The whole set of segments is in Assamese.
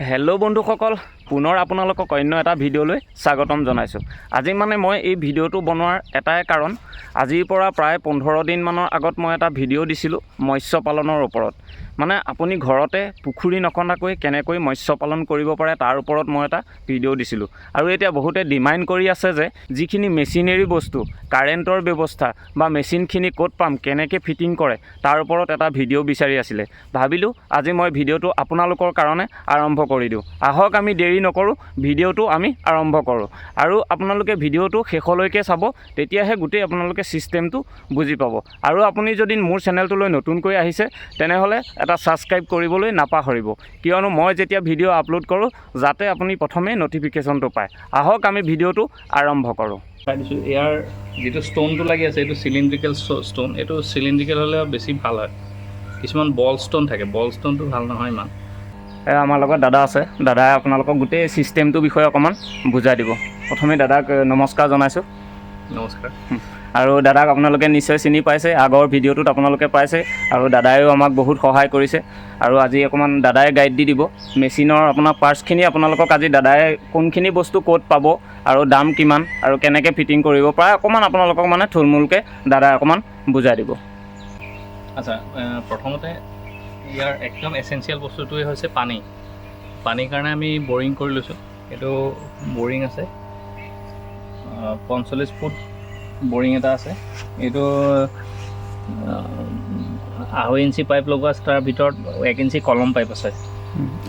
হেল্ল' বন্ধুসকল, পুনৰ আপোনালোকক অন্য এটা ভিডিঅ'লৈ স্বাগতম জনাইছোঁ। আজি মই এই ভিডিঅ'টো বনোৱাৰ এটাই কাৰণ, আজিৰ পৰা প্ৰায় 15 দিনমানৰ আগত মই এটা ভিডিঅ' দিছিলোঁ মৎস্য পালনৰ ওপৰত। আপুনি ঘৰতে পুখুৰী নখন্দাকৈ কেনেকৈ মৎস্য পালন কৰিব পাৰে তাৰ ওপৰত মই এটা ভিডিঅ' দিছিলোঁ। আৰু এতিয়া বহুতে ডিমাণ্ড কৰি আছে যে যিখিনি মেচিনেৰী বস্তু, কাৰেণ্টৰ ব্যৱস্থা বা মেচিনখিনি ক'ত পাম, কেনেকৈ ফিটিং কৰে তাৰ ওপৰত এটা ভিডিঅ' বিচাৰি আছিলে। ভাবিলোঁ আজি মই ভিডিঅ'টো আপোনালোকৰ কাৰণে আৰম্ভ কৰি দিওঁ। আহক আমি দেৰি নকৰোঁ, ভিডিঅ'টো আমি আৰম্ভ কৰোঁ। আৰু আপোনালোকে ভিডিঅ'টো শেষলৈকে চাব, তেতিয়াহে গোটেই আপোনালোকে ছিষ্টেমটো বুজি পাব। আৰু আপুনি যদি মোৰ চেনেলটোলৈ নতুনকৈ আহিছে তেনেহ'লে এটা ছাবস্ক্ৰাইব কৰিবলৈ নাপাহৰিব, কিয়নো মই যেতিয়া ভিডিঅ' আপলোড কৰোঁ যাতে আপুনি প্ৰথমে নটিফিকেশ্যনটো পায়। আহক আমি ভিডিঅ'টো আৰম্ভ কৰোঁ। ইয়াৰ যিটো ষ্টোনটো লাগি আছে এইটো চিলিণ্ড্ৰিকেল ষ্টোন। এইটো চিলিণ্ড্ৰিকেল হ'লে বেছি ভাল হয়। কিছুমান বল ষ্টোন থাকে, বল ষ্টোনটো ভাল নহয় ইমান। আমাৰ লগত দাদা আছে, দাদাই আপোনালোকক গোটেই ছিষ্টেমটোৰ বিষয়ে অকণমান বুজাই দিব। প্ৰথমে দাদাক নমস্কাৰ জনাইছোঁ। নমস্কাৰ। আৰু দাদাক আপোনালোকে নিশ্চয় চিনি পাইছে, আগৰ ভিডিঅ'টোত আপোনালোকে পাইছে। আৰু দাদাইও আমাক বহুত সহায় কৰিছে। আৰু আজি অকণমান দাদাই গাইড দি দিব মেচিনৰ আপোনাৰ পাৰ্টছখিনি। আপোনালোকক আজি দাদাই কোনখিনি বস্তু ক'ত পাব আৰু দাম কিমান আৰু কেনেকৈ ফিটিং কৰিব পাৰে অকণমান আপোনালোকক থুলমূলকৈ দাদাই অকণমান বুজাই দিব। আচ্ছা, প্ৰথমতে ইয়াৰ একদম এচেঞ্চিয়েল বস্তুটোৱে হৈছে পানী। পানীৰ কাৰণে আমি বৰিং কৰি লৈছোঁ। এইটো বৰিং আছে, 45 ফুট বৰিং এটা আছে। এইটো 2.5 ইঞ্চি পাইপ লগোৱা আছে, তাৰ ভিতৰত 1 ইঞ্চি কলম পাইপ আছে।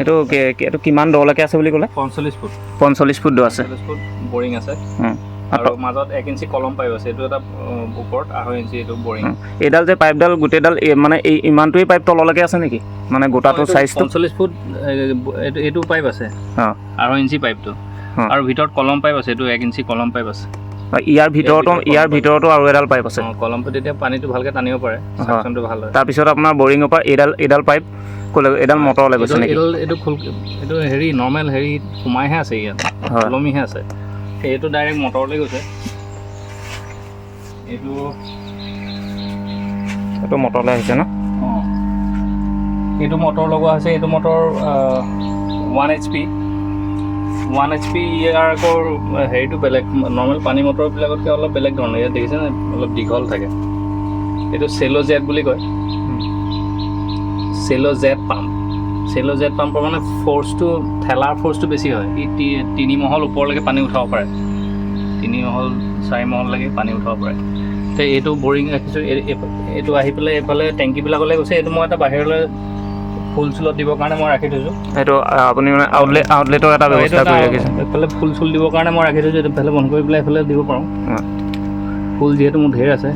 এইটো কিমান দলৈকে আছে বুলি ক'লে? 45 ফুট দ আছে। 45 ফুট বৰিং আছে আৰু মাজত 1 ইঞ্চি কলম পাইপ আছে। এইটো এটা ওপৰত 2.5 ইঞ্চি এইটো বৰিং। এইডাল যে পাইপডাল গোটেইডাল এই ইমানটোৱেই পাইপ তললৈকে আছে নেকি? গোটাটো চাইজটো 45 ফুট এইটো পাইপ আছে, 2.5 ইঞ্চি পাইপটো। আৰু ভিতৰত কলম পাইপ আছে, এইটো 1 ইঞ্চি কলম পাইপ আছে। ইয়াৰ ভিতৰতো আৰু এডাল পাইপ আছে। কলম পাইপ তেতিয়া পানীটো ভালকৈ টানিব পাৰে, চাকচনটো ভাল হয়। তাৰপিছত আপোনাৰ বৰিঙৰ পৰা এইডাল পাইপ এডাল মটৰলৈ গৈছে নেকি? এইটো হেৰি নৰ্মেল হেৰি সোমাইহে আছে, ইয়াত ওলমিহে আছে। এইটো ডাইৰেক্ট মটৰলৈ গৈছে। এইটো মটৰলৈ আহিছে ন? এইটো মটৰ লগোৱা হৈছে। এইটো মটৰ 1 HP। ইয়াৰ আকৌ হেৰিটো বেলেগ, নৰ্মেল পানী মটৰবিলাকতকৈ অলপ বেলেগ ধৰণৰ। ইয়াত দেখিছেনে অলপ দীঘল থাকে। এইটো চেল' জেট বুলি কয়, চেল' জেট পাম্প। চেল' জেট পাম্পৰ ফ'ৰ্চটো, ঠেলাৰ ফ'ৰ্চটো বেছি হয়। ই 3 মহল ওপৰলৈকে পানী উঠাব পাৰে, 3 মহল 4 মহললৈকে পানী উঠাব পাৰে। তো এইটো বৰিং ৰাখিছোঁ। এইটো আহি পেলাই এইফালে টেংকিবিলাকলৈ গৈছে। এইটো মই এটা বাহিৰলৈ ফুল চুলত দিবৰ কাৰণে মই ৰাখি থৈছোঁ। সেইটো আপুনি আউটলেটৰ এটা ব্যৱস্থা কৰি ৰাখিছে। এইফালে ফুল চুল দিবৰ কাৰণে মই ৰাখি থৈছোঁ। এইফালে বন্ধ কৰি পেলাই এইফালে দিব পাৰোঁ। ফুল যিহেতু মোৰ ঢেৰ আছে,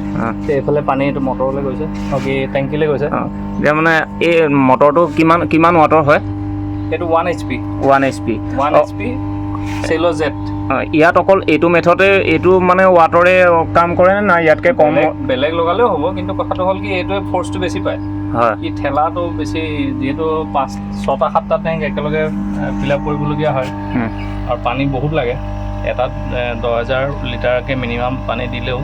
এইফালে পানী এইটো মটৰলৈ গৈছে, বাকী টেংকিলৈ গৈছে। এতিয়া এই মটৰটো কিমান ৱাটৰ হয়? এইটো 1 HP চেল' জেট। ইয়াত অকল এইটো মেথডে এইটো ৱাটৰে কাম কৰে নে নাই? ইয়াতকৈ কম বেলেগ লগালেও হ'ব, কিন্তু কথাটো হ'ল কি এইটোৱে ফ'ৰ্চটো বেছি পায়। হয়, ই ঠেলাটো বেছি, যিহেতু 6-7টা টেংক একেলগে ফিল আপ কৰিবলগীয়া হয় আৰু পানী বহুত লাগে। এটাত 10,000 লিটাৰকৈ মিনিমাম পানী দিলেও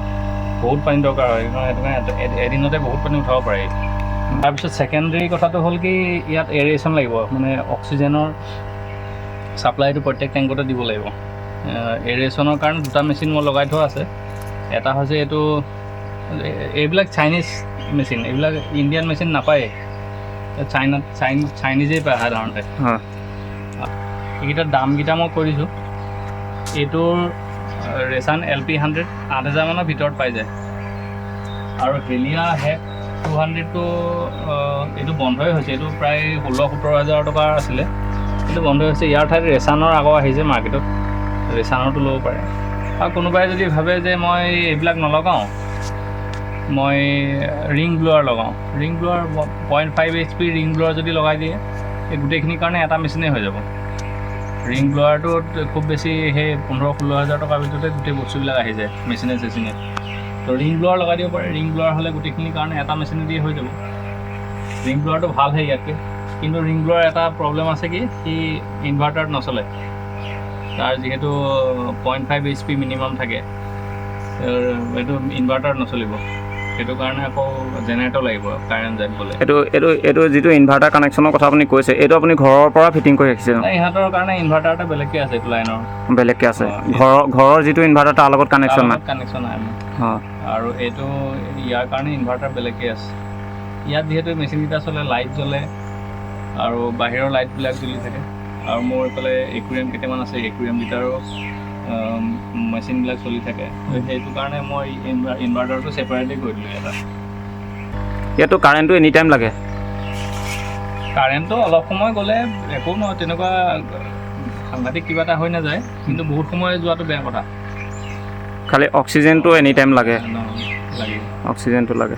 বহুত পানী দৰকাৰ হয়। সেইটো কাৰণে এদিনতে বহুত পানী উঠাব পাৰে। তাৰপিছত ছেকেণ্ডেৰী কথাটো হ'ল কি ইয়াত এৰেশ্যন লাগিব, অক্সিজেনৰ ছাপ্লাইটো প্ৰত্যেক টেংকতে দিব লাগিব। এৰেশ্যনৰ কাৰণে 2টা মেচিন মই লগাই থোৱা আছে। এটা হৈছে এইবিলাক চাইনিজ মেচিন, এইবিলাক ইণ্ডিয়ান মেচিন নাপায়েই, চাইনিজেই পায় সাধাৰণতে। এইকেইটাৰ দামকেইটা মই কৈ দিছোঁ। এইটোৰ ৰেছান LP100 8,000 মানৰ ভিতৰত পাই যায়। আৰু হেলিয়া HAP200টো এইটো বন্ধই হৈছে। এইটো প্ৰায় 16-17 হাজাৰ টকাৰ আছিলে, কিন্তু বন্ধ হৈছে। ইয়াৰ ঠাইত ৰেছানৰ আকৌ আহিছে মাৰ্কেটত, ৰেছানৰটো ল'ব পাৰে। আৰু কোনোবাই যদি ভাবে যে মই এইবিলাক নলগাওঁ, মই ৰিং ব্লোৱাৰ লগাওঁ, ৰিং ব্লোৱাৰ 0.5 HP ৰিং ব্লোৱাৰ যদি লগাই দিয়ে, এই গোটেইখিনিৰ কাৰণে এটা মেচিনেই হৈ যাব। ৰিং ব্লোৱাৰটোত খুব বেছি সেই 15-16 হাজাৰ টকাৰ ভিতৰতে গোটেই বস্তুবিলাক আহি যায় মেচিনে। তো ৰিং ব্লোৱাৰ লগাই দিব পাৰে। ৰিং ব্লোৱাৰ হ'লে গোটেইখিনিৰ কাৰণে এটা মেচিনে দিয়ে হৈ যাব। ৰিং ব্লোৱাৰটো ভালহে ইয়াতকৈ, কিন্তু ৰিং ব্লোৱাৰ এটা প্ৰব্লেম আছে কি সি ইনভাৰ্টাৰত নচলে। তাৰ যিহেতু 0.5 HP মিনিমাম থাকে, এইটো ইনভাৰ্টাৰত নচলিব। সেইটো কাৰণে আকৌ জেনেৰেটৰ লাগিব কাৰেণ্ট যায় বোলে এইটো যিটো ইনভাৰ্টাৰ কানেকশ্যনৰ কথা আপুনি কৈছে এইটো আপুনি ঘৰৰ পৰা ফিটিং কৰি ৰাখিছে ইহঁতৰ কাৰণে ইনভাৰ্টাৰ এটা বেলেগকৈ আছে এইটো লাইনৰ বেলেগকৈ আছে ঘৰৰ যিটো ইনভাৰ্টাৰ তাৰ লগত কানেকশ্যন নাই আৰু এইটো ইয়াৰ কাৰণে ইনভাৰ্টাৰ বেলেগকৈ আছে ইয়াত যিহেতু মেচিনকেইটা চলে লাইট জ্বলে আৰু বাহিৰৰ লাইটবিলাক জ্বলি থাকে আৰু মোৰ এইফালে একুৰিয়াম কেইটামান আছে একুৰিয়ামকেইটাৰো মেচিনবিলাক চলি থাকে সেইটো কাৰণে মই ইনভাৰ্টাৰটো ছেপাৰেটেই কৰি দিলোঁ ইয়াতো কাৰেণ্টটো এনি টাইম লাগে কাৰেণ্টটো অলপ সময় গ'লে একো নহয় তেনেকুৱা সাংঘাতিক কিবা এটা হৈ নাযায় কিন্তু বহুত সময় যোৱাটো বেয়া কথা খালি অক্সিজেনটো এনি টাইম লাগে অক্সিজেনটো লাগে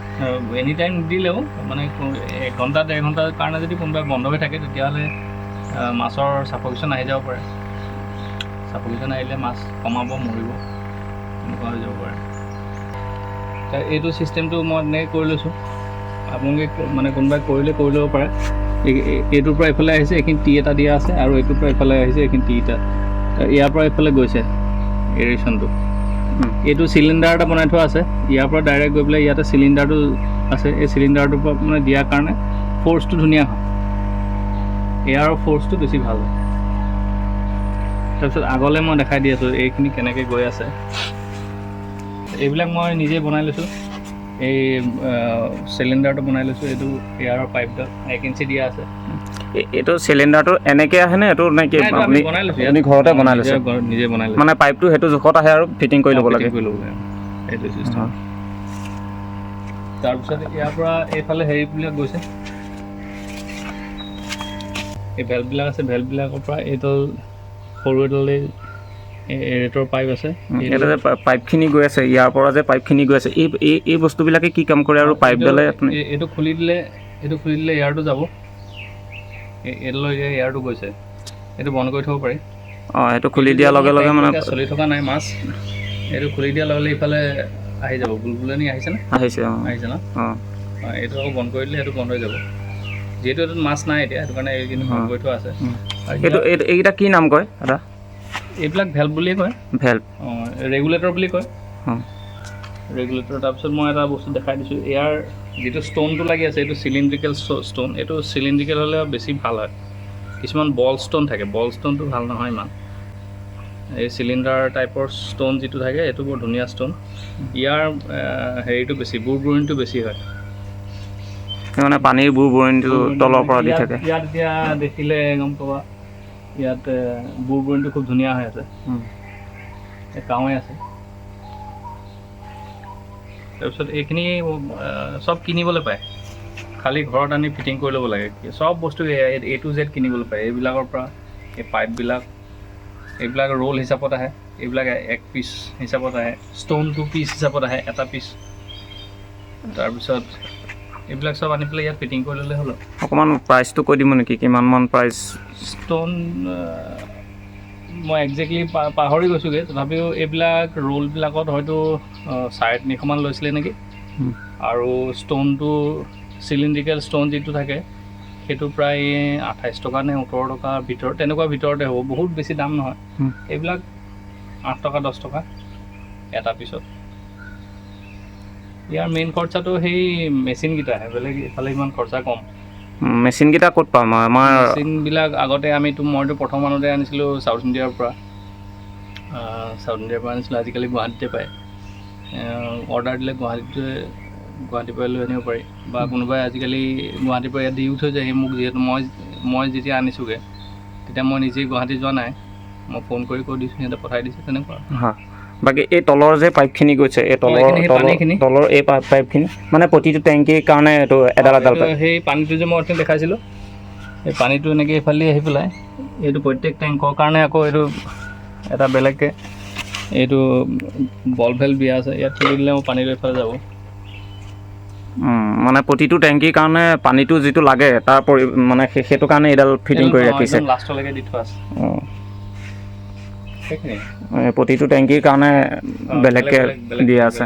এনি টাইম নিদিলেও মানে 1 ঘণ্টা 1.5 ঘণ্টাৰ কাৰণে যদি কোনোবাই বন্ধ হৈ থাকে তেতিয়াহ'লে মাছৰ ছাফকেশ্যন আহি যাব পাৰে ছাফকেশ্যন আহিলে মাছ কমাব মৰিব তেনেকুৱা হৈ যাব পাৰে এইটো ছিষ্টেমটো মই এনেকৈ কৰি লৈছোঁ আপোনালোকে মানে কোনোবাই কৰিলে কৰি ল'ব পাৰে এইটোৰ পৰা এইফালে আহিছে এইখিনি টি এটা দিয়া আছে আৰু এইটোৰ পৰা এইফালে আহিছে এইখিনি টি এটা ইয়াৰ পৰা এইফালে গৈছে এৰেশ্যনটো এইটো চিলিণ্ডাৰ এটা বনাই থোৱা আছে ইয়াৰ পৰা ডাইৰেক্ট গৈ পেলাই ইয়াতে চিলিণ্ডাৰটো আছে এই চিলিণ্ডাৰটোৰ পৰা মানে দিয়াৰ কাৰণে ফ'ৰ্চটো ধুনীয়া হয় এয়াৰৰ ফ'ৰ্চটো বেছি ভাল হয় তাৰপিছত আগলৈ মই দেখাই দি আছোঁ এইখিনি কেনেকৈ গৈ আছে এইবিলাক মই নিজে বনাই লৈছোঁ এই চিলিণ্ডাৰটো বনাই লৈছোঁ এইটো এয়াৰৰ পাইপডাল 1 ইঞ্চি দিয়া আছে এইটো চিলিণ্ডাৰটো এনেকৈ আহেনে এইটো নে কি আপুনি বনাই লৈছোঁ আপুনি ঘৰতে বনাই লৈছে নিজে বনাই লৈছোঁ মানে পাইপটো সেইটো জোখত আহে আৰু ফিটিং কৰি ল'ব লাগে এইটো চিষ্টেম তাৰপিছত ইয়াৰ পৰা এইফালে হেৰিবিলাক গৈছে এই ভেলভবিলাক আছে ভেলভবিলাকৰ পৰা এইডাল সৰু এডালেই এৰেটৰ পাইপ আছে এটা যে পাইপখিনি গৈ আছে ইয়াৰ পৰা যে পাইপখিনি গৈ আছে এই বস্তুবিলাকে কি কাম কৰে আৰু পাইপডালে এইটো খুলি দিলে এয়াৰটো যাব এইডালৰ এয়াৰটো গৈছে এইটো বন্ধ কৰি থ'ব পাৰি এইটো খুলি দিয়াৰ লগে লগে মানে চলি থকা নাই মাছ এইটো খুলি দিয়াৰ লগে লগে ইফালে আহি যাব বুলবুলনি আহিছেনে আহিছে ন এইটো আকৌ বন্ধ কৰি দিলে সেইটো বন্ধ হৈ যাব যিহেতু এইটোত মাছ নাই এতিয়া সেইটো কাৰণে এইখিনি বন্ধ কৰি থোৱা আছে এইটো এইকেইটা কি নাম কয় দাদা এইবিলাক ভেল্ভ বুলিয়ে কয় ভেল্ভ ৰেগুলেটৰ বুলি কয় ৰেগুলেটৰ তাৰপিছত মই এটা বস্তু দেখাই দিছোঁ ইয়াৰ যিটো ষ্ট'নটো লাগি আছে এইটো চিলিণ্ড্ৰিকেল ষ্ট'ন এইটো চিলিণ্ড্ৰিকেল হ'লে বেছি ভাল হয় কিছুমান বল ষ্ট'ন থাকে বল ষ্ট'নটো ভাল নহয় ইমান এই চিলিণ্ডাৰ টাইপৰ ষ্ট'ন যিটো থাকে এইটো বৰ ধুনীয়া ষ্ট'ন ইয়াৰ হেৰিটো বেছি বুৰবুৰণিটো বেছি হয় মানে পানীৰ বুৰবুৰণিটো তলৰ পৰা দি থাকে ইয়াত এতিয়া দেখিলে গম পাবা ইয়াত বুৰবুৰণিটো খুব ধুনীয়া হৈ আছে কাৱৈ আছে তাৰপিছত এইখিনি চব কিনিবলৈ পায় খালি ঘৰত আনি ফিটিং কৰি ল'ব লাগে চব বস্তু A to Z কিনিবলৈ পায় এইবিলাকৰ পৰা এই পাইপবিলাক এইবিলাক ৰোল হিচাপত আহে এইবিলাক 1 পিচ হিচাপত আহে ষ্ট'ন 2 পিচ হিচাপত আহে এটা পিচ তাৰপিছত এইবিলাক চব আনি পেলাই ইয়াত ফিটিং কৰি ল'লে হ'ল অকণমান প্ৰাইচটো কৈ দিব নেকি কিমানমান প্ৰাইচ ষ্ট'ন মই একজেক্টলি পাহৰি গৈছোঁগৈ তথাপিও এইবিলাক ৰোলবিলাকত হয়তো 350 মান লৈছিলে নেকি আৰু ষ্ট'নটো চিলিণ্ড্ৰিকেল ষ্ট'ন যিটো থাকে সেইটো প্ৰায় 28 টকা নে 17 টকাৰ ভিতৰত তেনেকুৱা ভিতৰতে হ'ব বহুত বেছি দাম নহয় এইবিলাক 8 টকা 10 টকা এটা পিছত ইয়াৰ মেইন খৰচাটো সেই মেচিনকেইটাহে বেলেগ ইফালে ইমান খৰচা কম মেচিনকেইটা ক'ত পাম আমাৰ মেচিনবিলাক আগতে মইতো প্ৰথমতে আনিছিলোঁ চাউথ ইণ্ডিয়াৰ পৰা আনিছিলোঁ আজিকালি গুৱাহাটীতে পায় অৰ্ডাৰ দিলে গুৱাহাটীৰ পৰা লৈ আনিব পাৰি বা কোনোবাই আজিকালি গুৱাহাটীৰ পৰা ইয়াত দিও থৈ যায় মোক যিহেতু মই যেতিয়া আনিছোঁগৈ তেতিয়া মই নিজেই গুৱাহাটী যোৱা নাই মই ফোন কৰি কৈ দিছোঁ সিহঁতে পঠাই দিছে তেনেকুৱা বাকী এই তলৰ যে পাইপখিনি গৈছে এই তলৰ এই পাইপখিনি মানে প্ৰতিটো টেংকিৰ কাৰণে এইটো এডাল সেই পানীটো যে মই দেখাইছিলোঁ এই পানীটো এনেকৈ এইফালে আহি পেলাই এইটো প্ৰত্যেক টেংকৰ কাৰণে আকৌ এইটো এটা বেলেগকৈ এইটো বল ভেল্ভ দিয়া আছে ইয়াত খুলি দিলে মই পানীটো এইফালে যাব মানে প্ৰতিটো টেংকিৰ কাৰণে পানীটো যিটো লাগে তাৰ মানে সেইটো কাৰণে এডাল ফিটিং কৰি ৰাখিছে লাষ্টলৈকে দি থোৱা আছে প্ৰতিটো টেংকিৰ কাৰণে বেলেগকৈ দিয়া আছে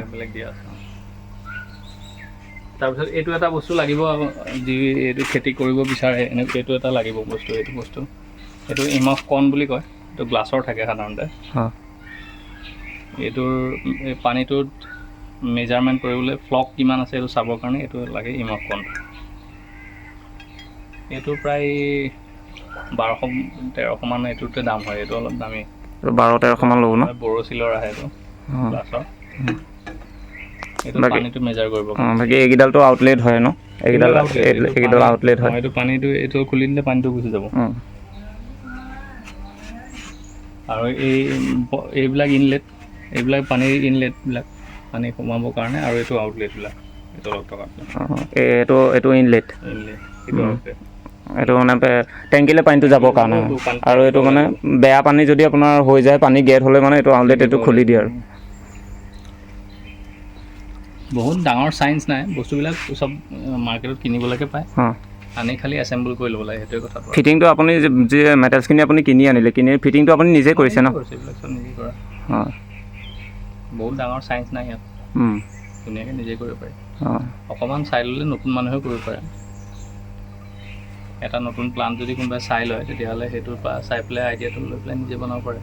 তাৰপিছত এইটো এটা বস্তু লাগিব যি এইটো খেতি কৰিব বিচাৰে এইটো এটা লাগিব বস্তু এইটো ইমফ কৰ্ণ বুলি কয় এইটো গ্লাছৰ থাকে সাধাৰণতে এইটোৰ পানীটোত মেজাৰমেণ্ট কৰিবলৈ ফ্লক কিমান আছে এইটো চাবৰ কাৰণে এইটো লাগে ইমকন এইটো প্ৰায় 1200-1300 মান এইটোতে দাম হয় এইটো অলপ দামী 12-1300 মান ল'ব ন বৰচিলৰ আহে এইটো গ্লাছৰ এইটো পানীটো মেজাৰ কৰিব বাকী এইকেইডালটো আউটলেট হয় ন এইকেইডাল আউটলেট হয় এইটো পানীটো এইটো খুলি দিলে পানীটো গুচি যাব আৰু এইবিলাক ইনলেট এইবিলাক পানীৰ ইনলেটবিলাক পানী সোমাবৰ কাৰণে আৰু এইটো আউটলেটবিলাক এইটো অলপ টকা এইটো ইনলেট এইটো এইটো মানে টেংকিলৈ পানীটো যাবৰ কাৰণে আৰু এইটো মানে বেয়া পানী যদি আপোনাৰ হৈ যায় পানী গেট হ'লে মানে এইটো আউটলেট এইটো খুলি দিয়ে আৰু বহুত ডাঙৰ চাইন্স নাই বস্তুবিলাক চব মাৰ্কেটত কিনিবলৈকে পায় আনি খালি এছেম্বল কৰি ল'ব লাগে সেইটোৱে কথা ফিটিংটো আপুনি যি মেটেৰিয়েলছখিনি আপুনি কিনি আনিলে ফিটিংটো আপুনি নিজে কৰিছে ন এইবিলাক চব নিজে কৰা বহুত ডাঙৰ চাইন্স নাই ইয়াত ধুনীয়াকৈ নিজে কৰিব পাৰে অকণমান চাই ল'লে নতুন মানুহেও কৰিব পাৰে এটা নতুন প্লান যদি কোনোবাই চাই লয় তেতিয়াহ'লে সেইটোৰ পৰা চাই পেলাই আইডিয়াটো লৈ পেলাই নিজে বনাব পাৰে